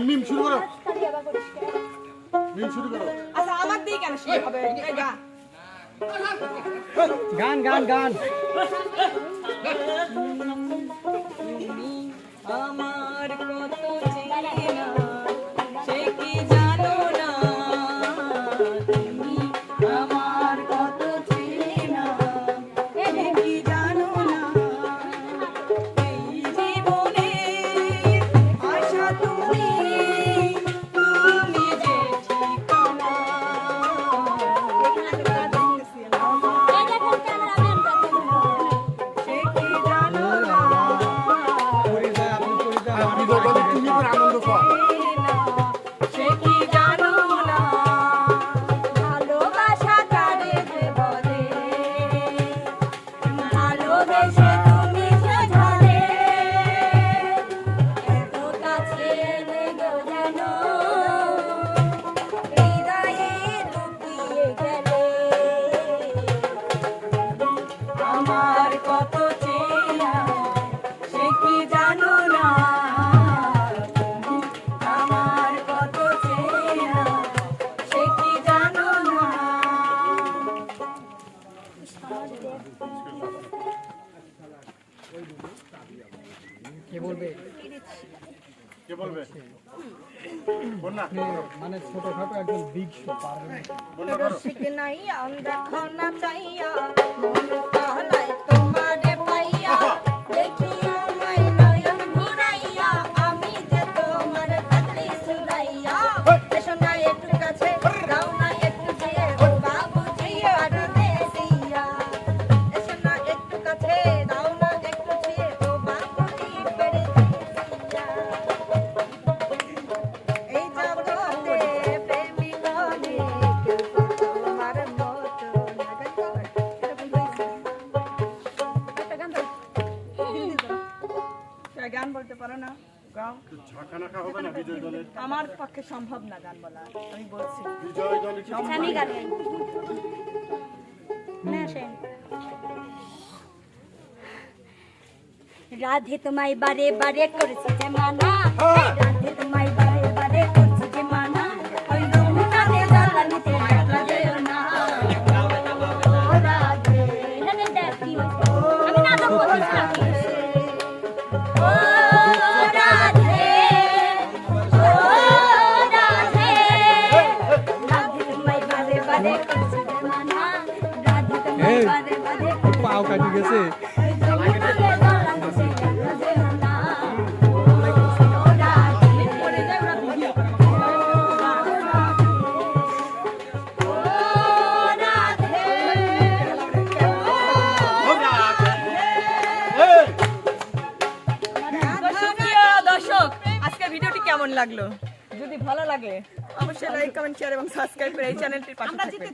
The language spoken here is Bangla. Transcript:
মিম শুরু করো। মিম শুরু করো। আচ্ছা আমার দিকে কেন শুরু হবে? গান গান গান। আমার কত চেনা সে কি জানো না, তুমি আমার কত চেনা সে কি জানো না, এই জীবনে আশা তুমি, তুমি যে ঠিকানা। সে কি জানো না, তুমি আনন্দ পাও। সে কি জানো না, ভালোবাসা কারে যে বলে, ভালোবেসে তুমি বোঝালে, এত কাছে লেগো যেন হৃদয়ে লুকিয়ে গেলে, আমার কত চেনা সে কি জানো না, আমার কত চেনা সে কি জানো না। কে বলবে? কে বলবে? বল না। মানে ছোটখাটো একজন বিগ শো পারবে। রসিক নাই দেখো না চাইয়া, মন কালাই তোমারে পাইয়া, দেখি আমায় নয়ন ঘুরাইয়া, আমি যে তোমার কাছে সুরাইয়া, এসো না একটু কাছে, দাও না একটু দিয়ে, ও বাবুজি পারদেশিয়া, এসো না একটু কাছে, দাও না একটু দিয়ে, ও বাবুজি পারদেশিয়া। এই জগতে প্রেমী বলে কেউ তোমার মতো না। গান বলতে পারো না? গাও। ঝাঁকানাকা হবে না বিজয় দলের? আমার পক্ষে সম্ভব না গান বলা, আমি বলছি। বিজয় দলের কি আমি গান গাই না আসেন। রাধে তোমায় বারে বারে করেছি যে মানা, রাধে তোমায় বারে বারে করছি যে মানা, ওই যমুনাতে জ্বালানিতে একলা যেও না। ও রাধে, এখানে দেখ কি হয়েছে। আমি নাটক করছিলাম। ও রাধে, ও রাধে, রাধে তোমায় বারে বারে করছি যে মানা, রাধে তোমায় বারে বারে করছি পাও কাটি গেছে। দর্শক, আজকের ভিডিওটি কেমন লাগলো? যদি ভালো লাগে অবশ্যই লাইক, কমেন্ট, শেয়ার এবং সাবস্ক্রাইব করে এই চ্যানেলটির পাশে থাকবেন।